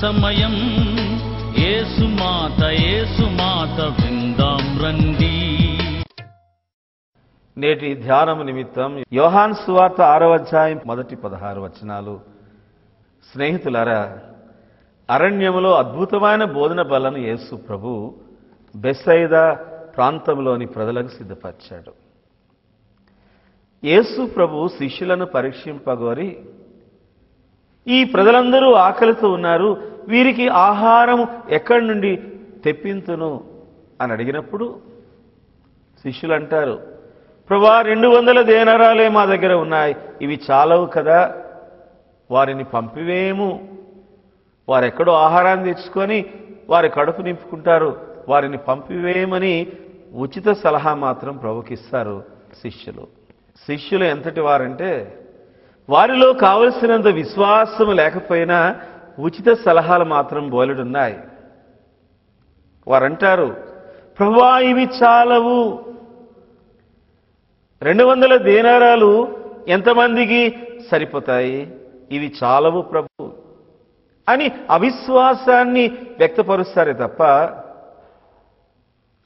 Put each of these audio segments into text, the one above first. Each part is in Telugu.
సమయం యేసుమాత విందాం రండి. నేటి ధ్యానము నిమిత్తం యోహాను సువార్త 6వ అధ్యాయం మొదటి 16 వచనాలు. స్నేహితులారా, అరణ్యములో అద్భుతమైన బోధన బలను యేసు ప్రభు బెత్సయిదా ప్రాంతంలోని ప్రజలకు సిద్ధపరిచాడు. యేసు ప్రభు శిష్యులను పరీక్షింపగోరి, ఈ ప్రజలందరూ ఆకలితో ఉన్నారు, వీరికి ఆహారం ఎక్కడి నుండి తెప్పింతును అని అడిగినప్పుడు శిష్యులు అంటారు, ప్రభువా 200 దేనారాలే మా దగ్గర ఉన్నాయి, ఇవి చాలవు కదా, వారిని పంపివేము. వారెక్కడో ఆహారాన్ని తెచ్చుకొని వారి కడుపు నింపుకుంటారు, వారిని పంపివేయమని ఉచిత సలహా మాత్రం ప్రభుకిస్తారు శిష్యులు. శిష్యులు ఎంతటి వారంటే, వారిలో కావలసినంత విశ్వాసం లేకపోయినా ఉచిత సలహాలు మాత్రం బోలెడున్నాయి. వారంటారు, ప్రభువా ఇవి చాలవు, 200 దేనారాలు ఎంతమందికి సరిపోతాయి, ఇవి చాలవు ప్రభు అని అవిశ్వాసాన్ని వ్యక్తపరుస్తారే తప్ప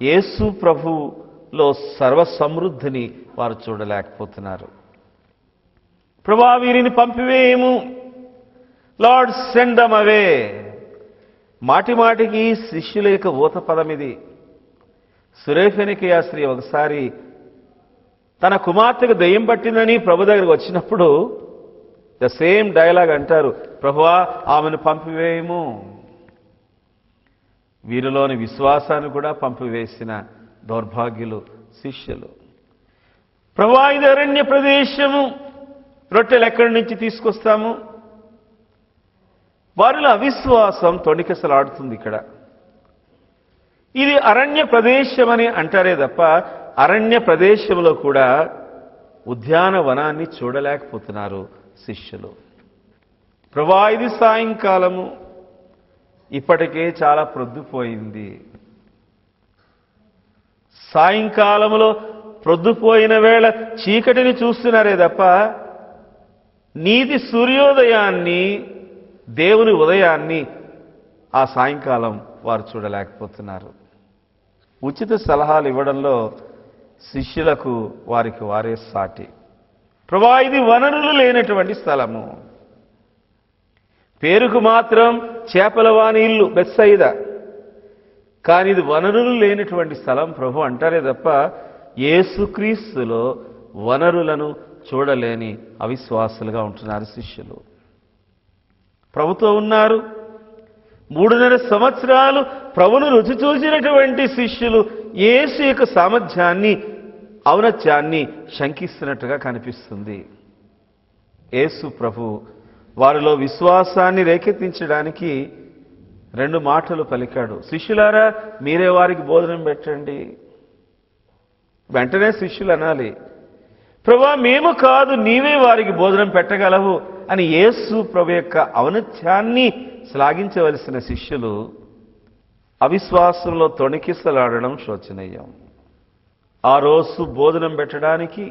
యేసు ప్రభులో సర్వసమృద్ధిని వారు చూడలేకపోతున్నారు. ప్రభువా వీరిని పంపివేయము, లార్డ్ సెండ్ దెమ్ అవే. మాటి మాటికి శిష్యుల యొక్క ఊత పదం ఇది. సురేఫెనికియా స్త్రీ ఒకసారి తన కుమార్తెకు దెయ్యం పట్టిందని ప్రభు దగ్గరికి వచ్చినప్పుడు ద సేమ్ డైలాగ్ అంటారు, ప్రభువా ఆమెను పంపివేయము. వీరిలోని విశ్వాసాన్ని కూడా పంపివేసిన దౌర్భాగ్యులు శిష్యులు. ప్రభువా ఇది అరణ్య ప్రదేశము, రొట్టెలు ఎక్కడి నుంచి తీసుకొస్తాము? వారిలో అవిశ్వాసం తొణికిసలాడుతుంది. ఇక్కడ ఇది అరణ్య ప్రదేశం అని అంటారే తప్ప అరణ్య ప్రదేశంలో కూడా ఉద్యానవనాన్ని చూడలేకపోతున్నారు శిష్యులు. ప్రభువా ఇది సాయంకాలము, ఇప్పటికే చాలా ప్రొద్దుపోయింది. సాయంకాలములో ప్రొద్దుపోయిన వేళ చీకటిని చూస్తున్నారే తప్ప నీతి సూర్యోదయాన్ని, దేవుని ఉదయాన్ని ఆ సాయంకాలం వారు చూడలేకపోతున్నారు. ఉచిత సలహాలు ఇవ్వడంలో శిష్యులకు వారికి వారే సాటి. ప్రభువా ఇది వనరులు లేనటువంటి స్థలము, పేరుకు మాత్రం చేపలవాని ఇల్లు బెత్సయిదా, కానీ ఇది వనరులు లేనటువంటి స్థలం ప్రభు అంటారే తప్ప యేసుక్రీస్తులో వనరులను చూడలేని అవిశ్వాసులుగా ఉంటున్నారు శిష్యులు. ప్రభుతో ఉన్నారు, 3.5 సంవత్సరాలు ప్రభును రుచి చూసినటువంటి శిష్యులు యేసు యొక్క సామర్థ్యాన్ని, ఔన్నత్యాన్ని శంకిస్తున్నట్టుగా కనిపిస్తుంది. యేసు ప్రభు వారిలో విశ్వాసాన్ని రేకెత్తించడానికి 2 మాటలు పలికాడు. శిష్యులారా మీరే వారికి భోజనం పెట్టండి. వెంటనే శిష్యులు అనాలి, ప్రభువా మేము కాదు, నీవే వారికి భోజనం పెట్టగలవు అని యేసు ప్రభు యొక్క ఔన్నత్యాన్ని శ్లాఘించవలసిన శిష్యులు అవిశ్వాసంలో తొణికిసలాడడం శోచనీయం. ఆ రోజు భోజనం పెట్టడానికి,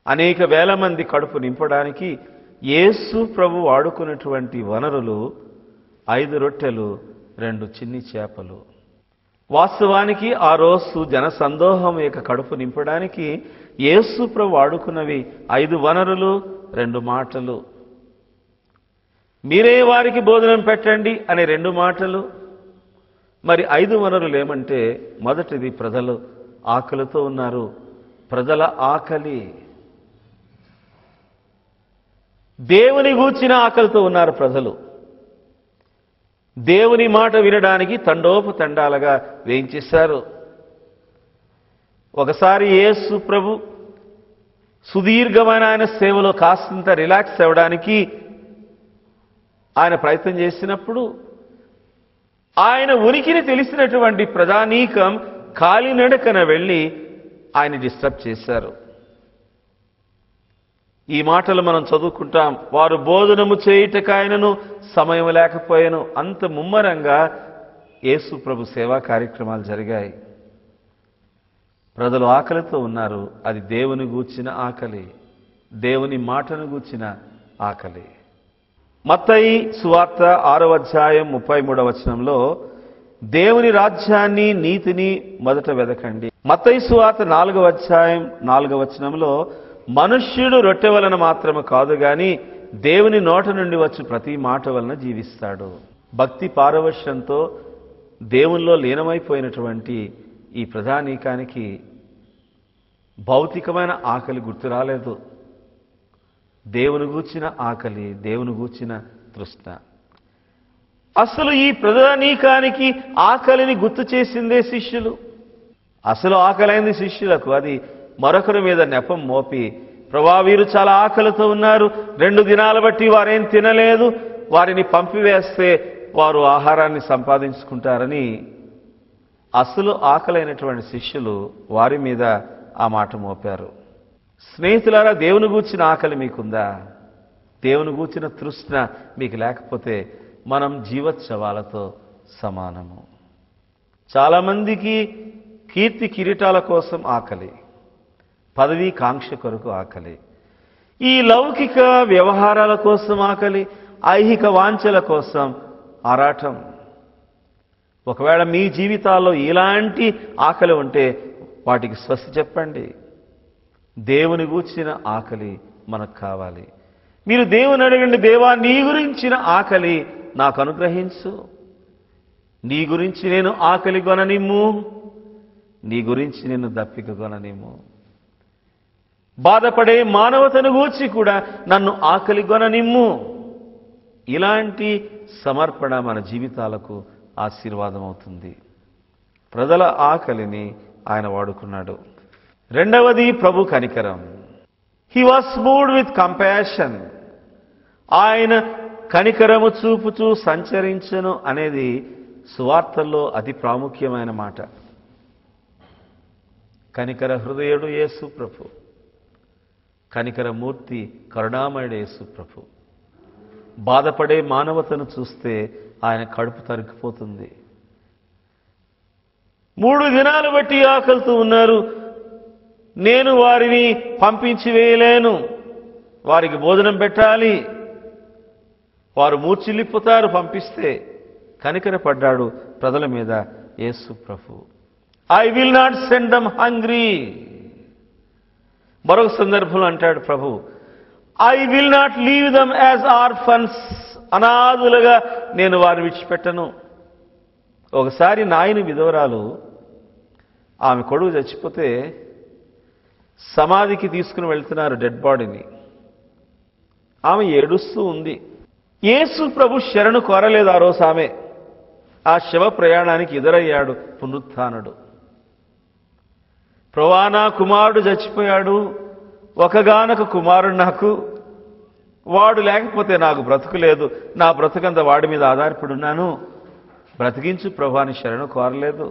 అనేక వేల మంది కడుపు నింపడానికి యేసు ప్రభు వాడుకున్నటువంటి వనరులు 5 రొట్టెలు, 2 చిన్ని చేపలు. వాస్తవానికి ఆ రోజు జనసందోహం యొక్క కడుపు నింపడానికి యేసు ప్రభు వాడుకున్నవి 5 వనరులు, 2 మాటలు. మీరే వారికి భోజనం పెట్టండి అనే 2 మాటలు. మరి 5 వనరులు ఏమంటే, మొదటిది ప్రజలు ఆకలితో ఉన్నారు, ప్రజల ఆకలి. దేవుని గూర్చిన ఆకలితో ఉన్నారు ప్రజలు. దేవుని మాట వినడానికి తండోపతండాలుగా వేయించేశారు. ఒకసారి యేసు ప్రభు సుదీర్ఘమైన ఆయన సేవలో కాస్తంత రిలాక్స్ అవ్వడానికి ఆయన ప్రయత్నం చేసినప్పుడు ఆయన ఉనికిని తెలిసినటువంటి ప్రజానీకం కాలినడకన వెళ్ళి ఆయన డిస్టర్బ్ చేశారు. ఈ మాటలు మనం చదువుకుంటాం. వారు భోజనము చేయుటకాయనను సమయం లేకపోయాను. అంత ముమ్మరంగా యేసు ప్రభు సేవా కార్యక్రమాలు జరిగాయి. ప్రజలు ఆకలితో ఉన్నారు. అది దేవుని గూర్చిన ఆకలి, దేవుని మాటను గూర్చిన ఆకలి. మత్తయి సువార్త 6వ అధ్యాయం 33వ వచనంలో దేవుని రాజ్యాన్ని నీతిని మొదట వెదకండి. మత్తయి సువార్త 4వ అధ్యాయం 4వ వచనంలో మనుష్యుడు రొట్టె వలన మాత్రమే కాదు గాని దేవుని నోట నుండి వచ్చి ప్రతి మాట వలన జీవిస్తాడు. భక్తి పారవశ్యంతో దేవునిలో లీనమైపోయినటువంటి ఈ ప్రజానీకానికి భౌతికమైన ఆకలి గుర్తు రాలేదు. దేవుని గూర్చిన ఆకలి, దేవుని గూర్చిన తృష్ణ. అసలు ఈ ప్రజానీకానికి ఆకలిని గుర్తు చేసిందే శిష్యులు. అసలు ఆకలైంది శిష్యులకు. అది మరొకరి మీద నెపం మోపి, ప్రభా వీరు చాలా ఆకలితో ఉన్నారు, 2 దినాల బట్టి వారేం తినలేదు, వారిని పంపివేస్తే వారు ఆహారాన్ని సంపాదించుకుంటారని అసలు ఆకలైనటువంటి శిష్యులు వారి మీద ఆ మాట మోపారు. స్నేహితులారా, దేవుని గూర్చిన ఆకలి మీకుందా? దేవుని గూర్చిన తృష్ణ మీకు లేకపోతే మనం జీవోత్సవాలతో సమానము. చాలామందికి కీర్తి కిరీటాల కోసం ఆకలి, పదవీ కాంక్ష కొరకు ఆకలి, ఈ లౌకిక వ్యవహారాల కోసం ఆకలి, ఐహిక వాంఛల కోసం ఆరాటం. ఒకవేళ మీ జీవితాల్లో ఇలాంటి ఆకలి ఉంటే వాటికి స్వస్తి చెప్పండి. దేవుని గూర్చిన ఆకలి మనకు కావాలి. మీరు దేవుని అడగండి, దేవా నీ గురించిన ఆకలి నాకు అనుగ్రహించు, నీ గురించి నేను ఆకలి కొననిమ్ము, నీ గురించి నేను దప్పిక కొననిమ్ము. బాధపడే మానవతను గూర్చి కూడా నన్ను ఆకలి కొననిమ్ము. ఇలాంటి సమర్పణ మన జీవితాలకు ఆశీర్వాదం అవుతుంది. ప్రజల ఆకలిని ఆయన వాడుకున్నాడు. రెండవది ప్రభు కనికరం. He was moved with compassion. ఆయన కనికరము చూపుచూ సంచరించెను అనేది సువార్తల్లో అతి ప్రాముఖ్యమైన మాట. కనికర హృదయుడు యేసు ప్రభు, కనికరమూర్తి కరుణామయుడు యేసు ప్రభు. బాధపడే మానవతను చూస్తే ఆయన కడుపు తరిగిపోతుంది. 3 దినాలు బట్టి ఆకలితో ఉన్నారు, నేను వారిని పంపించి వేయలేను, వారికి భోజనం పెట్టాలి, వారు మూర్ఛిల్లిపోతారు పంపిస్తే. కనికరపడ్డాడు ప్రజల మీద యేసు ప్రభు. I will not send them hungry. మరొక సందర్భంలో అంటాడు ప్రభు, I will not leave them as orphans. అనాథులుగా నేను వారిని విడిచిపెట్టను. ఒకసారి నాయని విధవరాలు, ఆమె కొడుకు చచ్చిపోతే సమాధికి తీసుకుని వెళ్తున్నారు డెడ్ బాడీని. ఆమె ఏడుస్తూ ఉంది. యేసు ప్రభు శరణు కోరలేదు ఆ రోజు. ఆమె ఆ శవ ప్రయాణానికి ఎదురయ్యాడు పునరుత్థానుడు. ప్రభువా నా కుమారుడు చచ్చిపోయాడు, ఒకగానొక కుమారుడు నాకు, వాడు లేకపోతే నాకు బ్రతుకు లేదు, నా బ్రతుకంతా వాడి మీద ఆధారపడి ఉన్నాను, బ్రతికించు ప్రభువా అని శరణు కోరలేదు.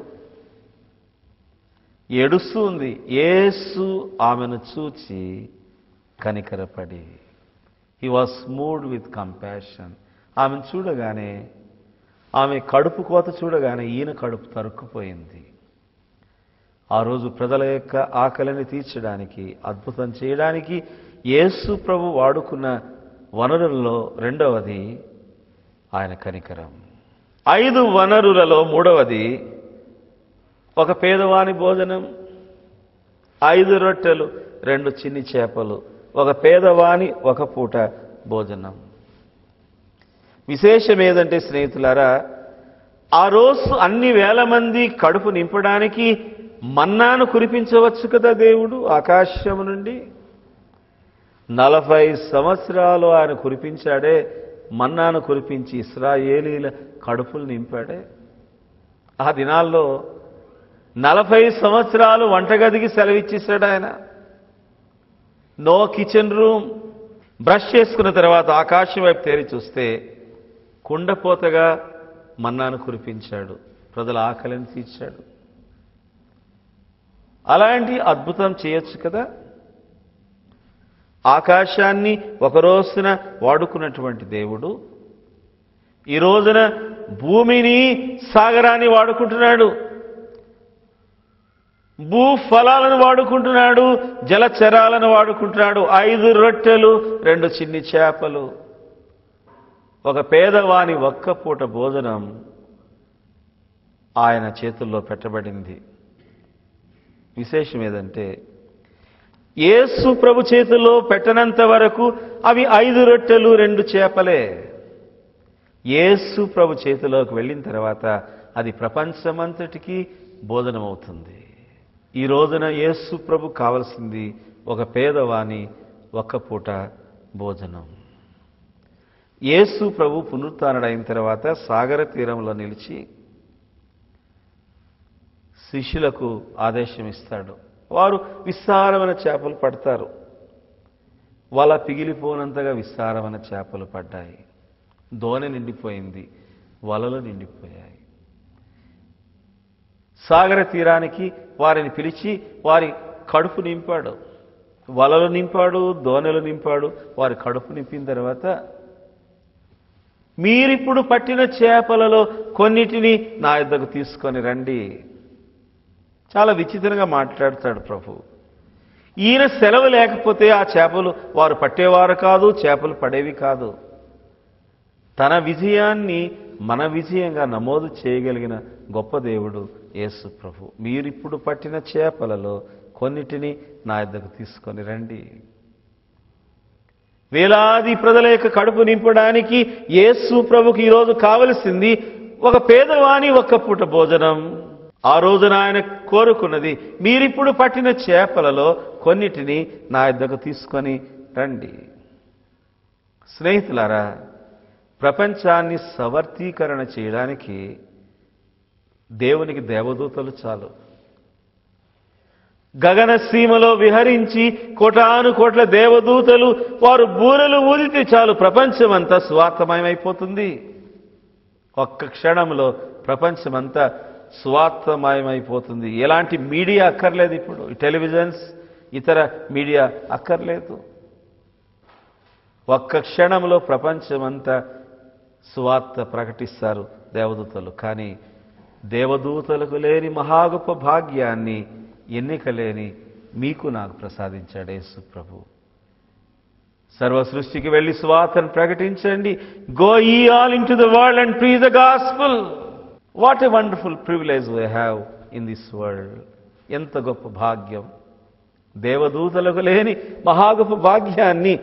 ఏడుస్తూ ఉంది. యేసు ఆమెను చూచి కనికరపడి, he was moved with compassion. ఆమెను చూడగానే, ఆమె కడుపు కోత చూడగానే ఈయన కడుపు తరుక్కుపోయింది. ఆ రోజు ప్రజల యొక్క ఆకలిని తీర్చడానికి, అద్భుతం చేయడానికి యేసు ప్రభు వాడుకున్న వనరులలో రెండవది ఆయన కనికరం. 5 వనరులలో మూడవది ఒక పేదవాని భోజనం. 5 రొట్టెలు 2 చిన్ని చేపలు, ఒక పేదవాని ఒక పూట భోజనం. విశేషం ఏదంటే స్నేహితులారా, ఆ రోజు అన్ని వేల మంది కడుపు నింపడానికి మన్నాను కురిపించవచ్చు కదా దేవుడు ఆకాశము నుండి. 40 సంవత్సరాలు ఆయన కురిపించాడే, మన్నాను కురిపించి ఇశ్రాయేలీల కడుపులు నింపాడే. ఆ దినాల్లో 40 సంవత్సరాలు వంటగదికి సెలవిచ్చేశాడు ఆయన. No kitchen room. బ్రష్ చేసుకున్న తర్వాత ఆకాశం వైపు తేరి చూస్తే కుండపోతగా మన్నాను కురిపించాడు, ప్రజల ఆకలిని తీర్చాడు. అలాంటి అద్భుతం చేయొచ్చు కదా. ఆకాశాన్ని ఒక రోజున వాడుకున్నటువంటి దేవుడు ఈ రోజున భూమిని, సాగరాన్ని వాడుకుంటున్నాడు, భూఫలాలను వాడుకుంటున్నాడు, జలచరాలను వాడుకుంటున్నాడు. 5 రొట్టెలు 2 చిన్ని చేపలు. ఒక పేదవాని ఒక్క పూట భోజనం ఆయన చేతుల్లో పెట్టబడింది. విశేషం ఏదంటే, యేసు ప్రభు చేతుల్లో పెట్టనంత వరకు అవి 5 రొట్టెలు 2 చేపలే. యేసు ప్రభు చేతిలోకి వెళ్ళిన తర్వాత అది ప్రపంచమంతటికీ భోజనం అవుతుంది. ఈ రోజున యేసు ప్రభు కావలసింది ఒక పేదవాని ఒక్క పూట భోజనం. యేసు ప్రభు పునరుత్థానుడైన తర్వాత సాగర తీరంలో నిలిచి శిష్యులకు ఆదేశం ఇస్తాడు. వారు విస్తారమైన చేపలు పడతారు. వల పిగిలిపోనంతగా విస్తారమైన చేపలు పడ్డాయి. దోణి నిండిపోయింది, వలలు నిండిపోయాయి. సాగర తీరానికి వారిని పిలిచి వారి కడుపు నింపాడు. వలలు నింపాడు, దోణెలు నింపాడు. వారి కడుపు నింపిన తర్వాత, మీరిప్పుడు పట్టిన చేపలలో కొన్నిటిని నా యొద్దకు తీసుకొని రండి. చాలా విచిత్రంగా మాట్లాడతాడు ప్రభు. ఈయన సెలవు లేకపోతే ఆ చేపలు వారు పట్టేవారు కాదు, చేపలు పడేవి కాదు. తన విజయాన్ని మన విజయంగా నమోదు చేయగలిగిన గొప్ప దేవుడు యేసు ప్రభు. మీరిప్పుడు పట్టిన చేపలలో కొన్నిటిని నా యొద్దకు తీసుకొని రండి. వేలాది ప్రజల యొక్క కడుపు నింపడానికి యేసు ప్రభుకి ఈరోజు కావలసింది ఒక పేదవాని ఒక్క పూట భోజనం. ఆ రోజున ఆయన కోరుకున్నది, మీరిప్పుడు పట్టిన చేపలలో కొన్నిటిని నా యొద్దకు తీసుకొని రండి. స్నేహితులారా, ప్రపంచాన్ని సవర్తీకరణ చేయడానికి దేవునికి దేవదూతలు చాలు. గగన సీమలో విహరించి కోటాను కోట్ల దేవదూతలు వారు బూరలు ఊదితే చాలు, ప్రపంచమంతా స్వార్థమయమైపోతుంది. ఒక్క క్షణంలో ప్రపంచమంతా స్వార్థమయమైపోతుంది. ఎలాంటి మీడియా అక్కర్లేదు. ఇప్పుడు టెలివిజన్స్, ఇతర మీడియా అక్కర్లేదు. ఒక్క క్షణంలో ప్రపంచమంతా సువార్త ప్రకటిస్తారు దేవదూతలు. కానీ దేవదూతలకు లేని మహాగొప్ప భాగ్యాన్ని ఎన్నిక లేని మీకు నాకు ప్రసాదించాడు యేసు ప్రభు. సర్వ సృష్టికి వెళ్ళి సువార్తను ప్రకటించండి. Go ye all into the world and preach the gospel. What a wonderful privilege we have in this world. ఎంత గొప్ప భాగ్యం. దేవదూతలకు లేని మహాగొప్ప భాగ్యాన్ని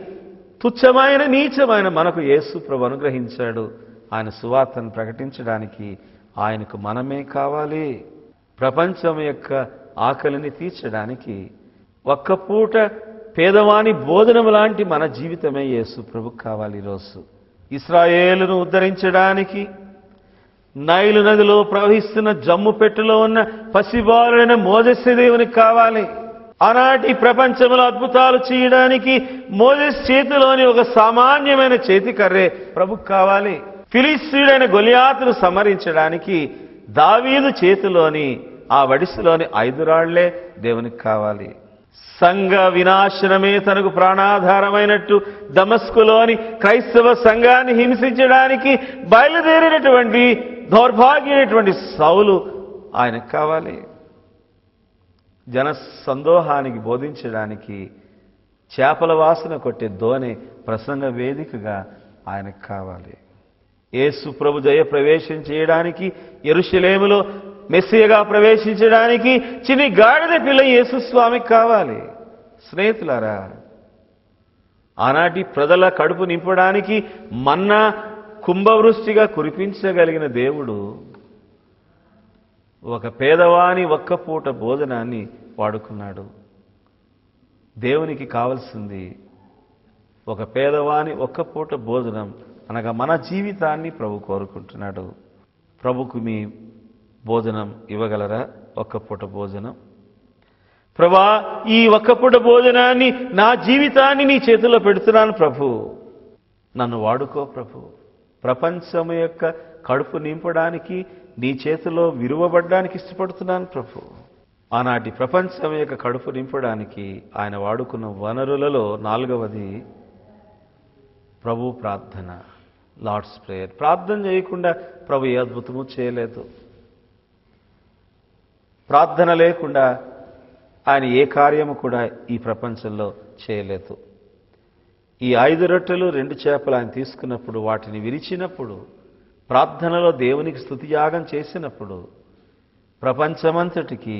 తుచ్చమైన నీచమైన మనకు యేసు ప్రభు అనుగ్రహించాడు. ఆయన సువార్తను ప్రకటించడానికి ఆయనకు మనమే కావాలి. ప్రపంచం యొక్క ఆకలిని తీర్చడానికి ఒక్క పూట పేదవాని భోజనం లాంటి మన జీవితమే యేసు ప్రభుకు కావాలి. ఈరోజు ఇశ్రాయేలును ఉద్ధరించడానికి నైలు నదిలో ప్రవహిస్తున్న జమ్ము పెట్టెలో ఉన్న పసిబాలుడైన మోజెస్ దేవునికి కావాలి. ఆనాటి ప్రపంచంలో అద్భుతాలు చేయడానికి మోజెస్ చేతిలోని ఒక సామాన్యమైన చేతికర్రే ప్రభుకు కావాలి. ఫిలిస్తీయుడైన గొలియాతును సంహరించడానికి దావీదు చేతిలోని ఆ వడిసెలోని 5 రాళ్లే దేవునికి కావాలి. సంఘ వినాశనమే తనకు ప్రాణాధారమైనట్టు దమస్కులోని క్రైస్తవ సంఘాన్ని హింసించడానికి బయలుదేరినటువంటి దౌర్భాగ్యమైనటువంటి సౌలు ఆయనకు కావాలి. జన సందోహానికి బోధించడానికి చేపల వాసన కొట్టే దోణి ప్రసంగ వేదికగా ఆయనకు కావాలి. యేసు ప్రభు జయ ప్రవేశం చేయడానికి యెరూషలేములో మెస్సియగా ప్రవేశించడానికి చిన్ని గాడిద పిల్ల యేసు స్వామికి కావాలి. స్నేహితులారా, ఆనాటి ప్రజల కడుపు నింపడానికి మన్నా కుంభవృష్టిగా కురిపించగలిగిన దేవుడు ఒక పేదవాని ఒక్క పూట భోజనాన్ని వాడుకున్నాడు. దేవునికి కావలసింది ఒక పేదవాని ఒక్క పూట భోజనం, అనగా మన జీవితాన్ని ప్రభు కోరుకుంటున్నాడు. ప్రభుకు మీ భోజనం ఇవ్వగలరా? ఒక్క పూట భోజనం. ప్రభా, ఈ ఒక్క పూట భోజనాన్ని, నా జీవితాన్ని నీ చేతిలో పెడుతున్నాను ప్రభు, నన్ను వాడుకో ప్రభు. ప్రపంచం యొక్క కడుపు నింపడానికి నీ చేతిలో విరువబడ్డానికి ఇష్టపడుతున్నాను ప్రభు. ఆనాటి ప్రపంచం యొక్క కడుపు నింపడానికి ఆయన వాడుకున్న వనరులలో 4వది ప్రభు ప్రార్థన, లార్డ్స్ ప్రేయర్. ప్రార్థన చేయకుండా ప్రభు ఏ అద్భుతము చేయలేదు. ప్రార్థన లేకుండా ఆయన ఏ కార్యము కూడా ఈ ప్రపంచంలో చేయలేదు. ఈ 5 రొట్టెలు 2 చేపలు ఆయన తీసుకున్నప్పుడు, వాటిని విరిచినప్పుడు, ప్రార్థనలో దేవునికి స్తుతియాగం చేసినప్పుడు, ప్రపంచమంతటికి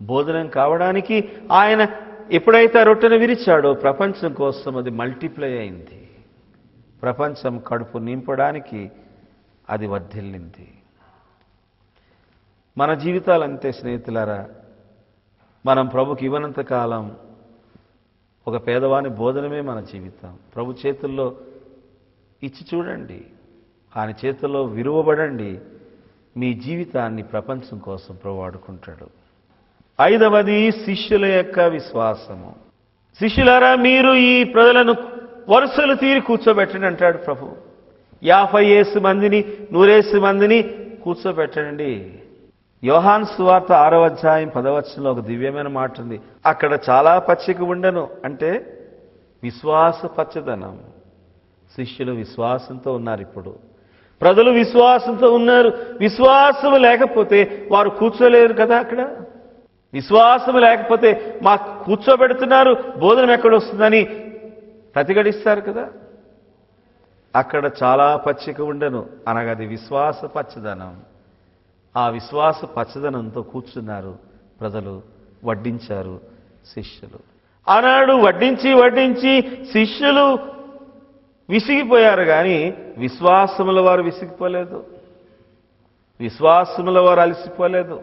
భోజనం కావడానికి ఆయన ఎప్పుడైతే ఆ రొట్టెను విరిచాడో ప్రపంచం కోసం అది మల్టిప్లై అయింది. ప్రపంచం కడుపు నింపడానికి అది వర్ధిల్లింది. మన జీవితాలంతే స్నేహితులారా. మనం ప్రభుకి ఇవ్వనంత కాలం ఒక పేదవాని భోజనమే మన జీవితం. ప్రభు చేతుల్లో ఇచ్చి చూడండి, ఆయన చేతుల్లో విరువబడండి. మీ జీవితాన్ని ప్రపంచం కోసం ప్రభు వాడుకుంటాడు. 5వది శిష్యుల యొక్క విశ్వాసము. శిష్యులారా, మీరు ఈ ప్రజలను వరుసలు తీరి కూర్చోబెట్టండి అంటాడు ప్రభు. 50 మందిని 100 మందిని కూర్చోబెట్టండి. యోహాను సువార్త 6వ అధ్యాయం 10వ వచనంలో ఒక దివ్యమైన మాట ఉంది. అక్కడ చాలా పచ్చిక ఉండను, అంటే విశ్వాస పచ్చదనం. శిష్యులు విశ్వాసంతో ఉన్నారు. ఇప్పుడు ప్రజలు విశ్వాసంతో ఉన్నారు. విశ్వాసము లేకపోతే వారు కూర్చోలేరు కదా. అక్కడ విశ్వాసము లేకపోతే మాకు కూర్చోబెడుతున్నారు, భోజనం ఎక్కడ వస్తుందని ప్రతిఘటిస్తారు కదా. అక్కడ చాలా పచ్చిక ఉండను అనగా అది విశ్వాస పచ్చదనం. ఆ విశ్వాస పచ్చదనంతో కూర్చున్నారు ప్రజలు, వడ్డించారు శిష్యులు. ఆనాడు వడ్డించి శిష్యులు విసిగిపోయారు, కానీ విశ్వాసముల వారు విసిగిపోలేదు, విశ్వాసముల వారు అలసిపోలేదు.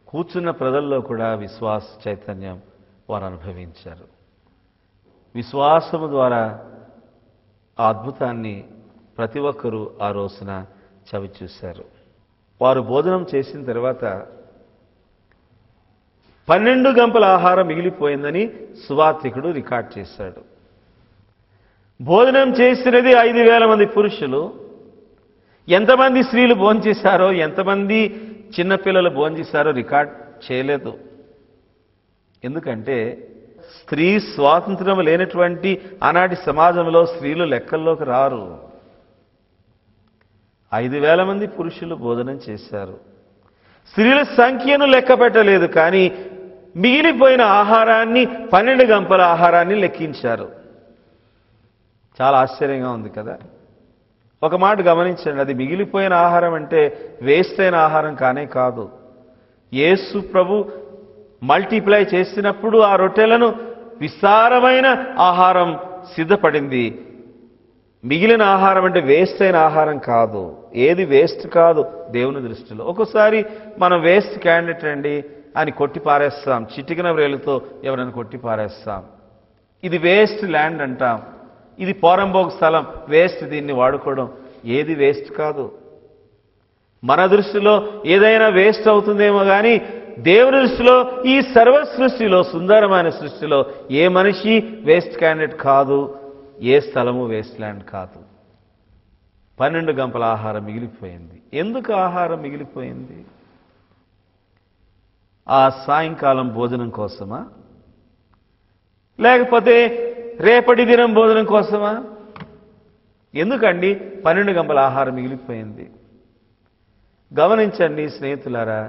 కూర్చున్న ప్రజల్లో కూడా విశ్వాస చైతన్యం వారు అనుభవించారు. విశ్వాసము ద్వారా ఆ అద్భుతాన్ని ప్రతి ఒక్కరూ ఆ రోజున చవి చూశారు. వారు భోజనం చేసిన తర్వాత 12 గంపల ఆహారం మిగిలిపోయిందని సువార్తికుడు రికార్డ్ చేశాడు. భోజనం చేసినది 5,000 మంది పురుషులు. ఎంతమంది స్త్రీలు భోంచేశారో, ఎంతమంది చిన్నపిల్లలు భోంచేశారో రికార్డ్ చేయలేదు. ఎందుకంటే స్త్రీ స్వాతంత్రం లేనటువంటి ఆనాటి సమాజంలో స్త్రీలు లెక్కల్లోకి రారు. 5,000 మంది పురుషులు భోజనం చేశారు. స్త్రీల సంఖ్యను లెక్క పెట్టలేదు, కానీ మిగిలిపోయిన ఆహారాన్ని 12 గంపల ఆహారాన్ని లెక్కించారు. చాలా ఆశ్చర్యంగా ఉంది కదా. ఒక మాట గమనించండి, అది మిగిలిపోయిన ఆహారం అంటే వేస్ట్ అయిన ఆహారం కానే కాదు. యేసు ప్రభు మల్టిప్లై చేసినప్పుడు ఆ రొట్టెలను విస్తారమైన ఆహారం సిద్ధపడింది. మిగిలిన ఆహారం అంటే వేస్ట్ అయిన ఆహారం కాదు. ఏది వేస్ట్ కాదు దేవుని దృష్టిలో. ఒక్కోసారి మనం వేస్ట్ క్యాండిడేట్ అండి అని కొట్టి పారేస్తాం, చిటికిన వ్రేలుతో ఎవరైనా కొట్టి పారేస్తాం. ఇది వేస్ట్ ల్యాండ్ అంటాం, ఇది పోరంబోగు స్థలం, వేస్ట్, దీన్ని వాడుకోవడం. ఏది వేస్ట్ కాదు. మన దృష్టిలో ఏదైనా వేస్ట్ అవుతుందేమో కానీ దేవుని దృష్టిలో ఈ సర్వ సృష్టిలో, సుందరమైన సృష్టిలో ఏ మనిషి వేస్ట్ క్యాండిడేట్ కాదు, ఏ స్థలము వేస్ట్ ల్యాండ్ కాదు. 12 గంపల ఆహారం మిగిలిపోయింది. ఎందుకు ఆహారం మిగిలిపోయింది? ఆ సాయంకాలం భోజనం కోసమా, లేకపోతే రేపటి దినం భోజనం కోసమా? ఎందుకండి 12 గంపల ఆహారం మిగిలిపోయింది? గమనించండి స్నేహితులారా,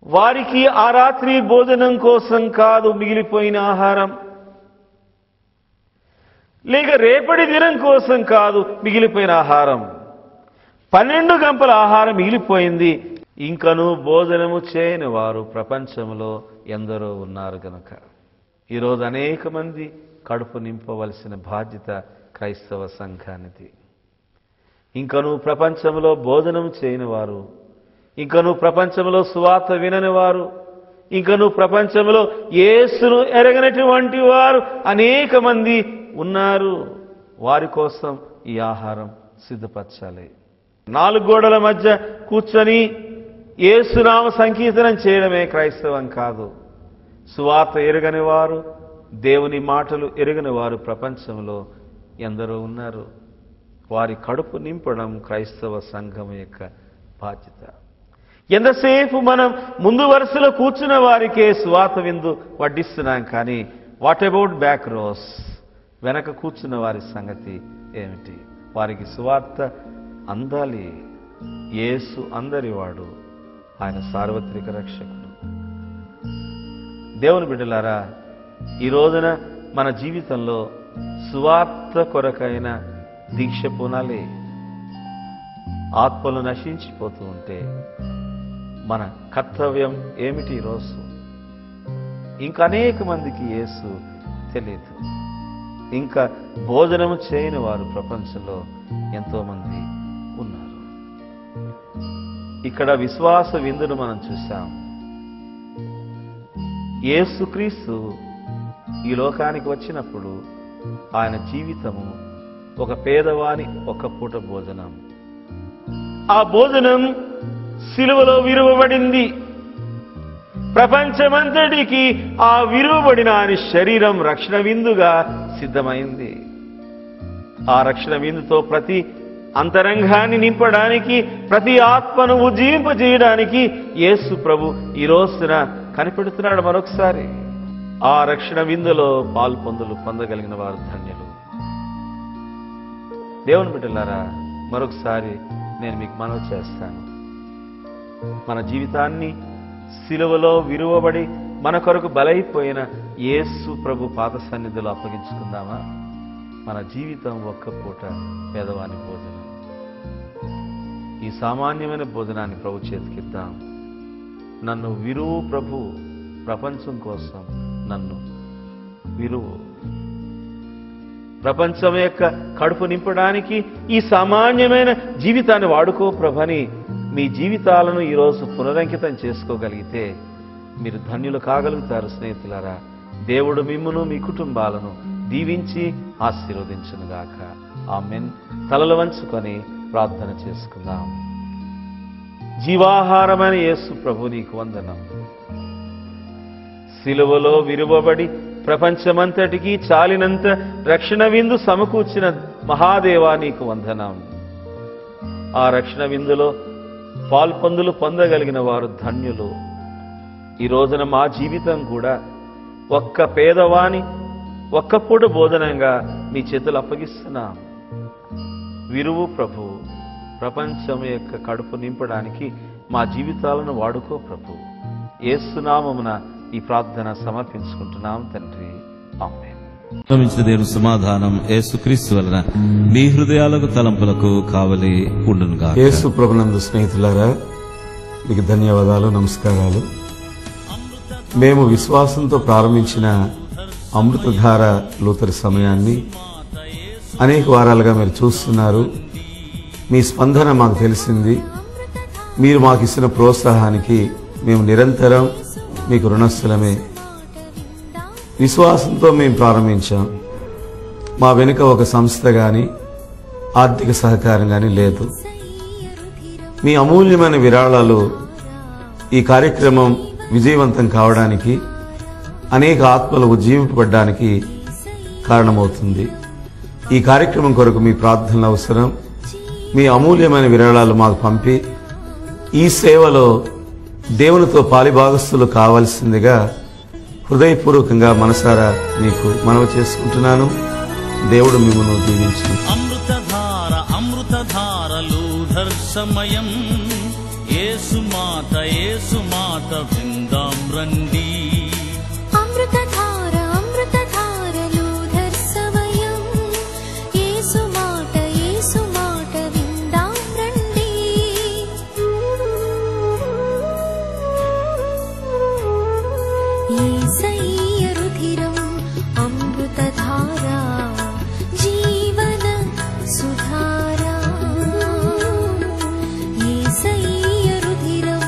వారికి ఆ రాత్రి భోజనం కోసం కాదు మిగిలిపోయిన ఆహారం, లేక రేపటి దినం కోసం కాదు మిగిలిపోయిన ఆహారం. 12 గంపల ఆహారం మిగిలిపోయింది. ఇంకను భోజనము చేయని వారు ప్రపంచంలో ఎందరో ఉన్నారు గనుక ఈరోజు అనేక మంది కడుపు నింపవలసిన బాధ్యత క్రైస్తవ సంఘానిది. ఇంకను ప్రపంచంలో భోజనం చేయని వారు, ఇంకను ప్రపంచంలో సువార్త వినని వారు, ఇంకను ప్రపంచంలో యేసును ఎరగనటువంటి వారు అనేక మంది ఉన్నారు. వారి కోసం ఈ ఆహారం సిద్ధపరచాలి. 4 గోడల మధ్య కూర్చొని యేసునామ సంకీర్తనం చేయడమే క్రైస్తవం కాదు. సువార్త ఎరగని వారు, దేవుని మాటలు ఎరగని వారు ప్రపంచంలో ఎందరో ఉన్నారు. వారి కడుపు నింపడం క్రైస్తవ సంఘం యొక్క బాధ్యత. ఎంతసేపు మనం ముందు వరుసలో కూర్చున్న వారికే సువార్త విందు వడ్డిస్తున్నాం, కానీ వాట్ అబౌట్ బ్యాక్ రోస్, వెనక కూర్చున్న వారి సంగతి ఏమిటి? వారికి సువార్త అందాలి. యేసు అందరివాడు, ఆయన సార్వత్రిక రక్షకుడు. దేవుని బిడ్డలారా, ఈ రోజున మన జీవితంలో సువార్త కొరకైన దీక్ష పూనాలే. ఆత్మలు నశించిపోతూ ఉంటే మన కర్తవ్యం ఏమిటి? ఈరోజు ఇంకా అనేక మందికి యేసు తెలియదు. ఇంకా భోజనం చేయని వారు ప్రపంచంలో ఎంతో మంది ఉన్నారు. ఇక్కడ విశ్వాస విందును మనం చూసాం. యేసుక్రీస్తు ఈ లోకానికి వచ్చినప్పుడు ఆయన జీవితము ఒక పేదవాని ఒక పూట భోజనం. ఆ భోజనం సిలువలో విరువబడింది. ప్రపంచమంతటికి ఆ విరువబడిన ఆయన శరీరం రక్షణ విందుగా సిద్ధమైంది. ఆ రక్షణ విందుతో ప్రతి అంతరంగాన్ని నింపడానికి, ప్రతి ఆత్మను ఉజ్జీవింపజేయడానికి యేసు ప్రభు ఈ రోజున కనిపెడుతున్నాడు. మరొకసారి ఆ రక్షణ విందులో పొందగలిగిన వారు ధన్యులు. దేవుని బిడ్డలారా, మరొకసారి నేను మీకు మనవి చేస్తాను. మన జీవితాన్ని సిలువలో విరువబడి మన కొరకు బలైపోయిన యేసు ప్రభు పాద సన్నిధిలో అప్పగించుకుందామా? మన జీవితం ఒక్క పూట పేదవాని భోజనం. ఈ సామాన్యమైన భోజనాన్ని ప్రభు చేతికిద్దాం. నన్ను విరువు ప్రభు, ప్రపంచం కోసం నన్ను విరువు. ప్రపంచం యొక్క కడుపు నింపడానికి ఈ సామాన్యమైన జీవితాన్ని వాడుకో ప్రభని మీ జీవితాలను ఈరోజు పునరంకితం చేసుకోగలిగితే మీరు ధన్యులు కాగలుగుతారు. స్నేహితులారా, దేవుడు మిమ్మును మీ కుటుంబాలను దీవించి ఆశీర్వదించునుగాక. ఆమేన్. తలలు వంచుకొని ప్రార్థన చేసుకుందాం. జీవాహారమైన యేసు ప్రభు, నీకు వందనం. సిలువలో విరువబడి ప్రపంచమంతటికి చాలినంత రక్షణ విందు సమకూర్చిన మహాదేవా, నీకు వందనం. ఆ రక్షణ విందులో పొందగలిగిన వారు ధన్యులు. ఈ రోజున మా జీవితం కూడా ఒక్క పేదవాని ఒక్క పూట భోజనంగా మీ చేతులు అప్పగిస్తున్నాం. విరువు ప్రభు, ప్రపంచం యొక్క కడుపు నింపడానికి మా జీవితాలను వాడుకో ప్రభు. యేసు నామమున ఈ ప్రార్థన సమర్పించుకుంటున్నాం తండ్రి. ఆమేన్. దేవుని సమాధానం యేసుక్రీస్తు వలన మీ హృదయాలకు తలంపులకు కావలి ఉండునుగా. యేసు ప్రభునందు స్నేహితులారా, మీకు ధన్యవాదాలు, నమస్కారాలు. మేము విశ్వాసంతో ప్రారంభించిన అమృతధార లూథర్ సమయాన్ని అనేక వారాలుగా మీరు చూస్తున్నారు. మీ స్పందన మాకు తెలిసింది. మీరు మాకు ఇచ్చిన ప్రోత్సాహానికి మేము నిరంతరం మీకు రుణస్థులమే. విశ్వాసంతో మేము ప్రారంభించాం. మా వెనుక ఒక సంస్థ కానీ ఆర్థిక సహకారం కానీ లేదు. మీ అమూల్యమైన విరాళాలు ఈ కార్యక్రమం విజయవంతం కావడానికి, అనేక ఆత్మలు ఉజ్జీవింపబడడానికి కారణమవుతుంది. ఈ కార్యక్రమం కొరకు మీ ప్రార్థనలు అవసరం. మీ అమూల్యమైన విరాళాలు మాకు పంపి ఈ సేవలో దేవునితో పాలిభాగస్తులు కావాల్సిందిగా హృదయపూర్వకంగా మనసారా మీకు మనవి చేసుకుంటున్నాను. దేవుడు మిమ్మల్ని దీవించును. అమృతధార అమృతధార లూథర్ సమయం. యేసు మాత విందాం రండి. అమృతధార అమృతధార లూథర్ సమయం. యేసు మాట విందాం రండి. యేసయ్య రుధిరం అమృతధార, జీవన సుధార. యేసయ్య రుధిరం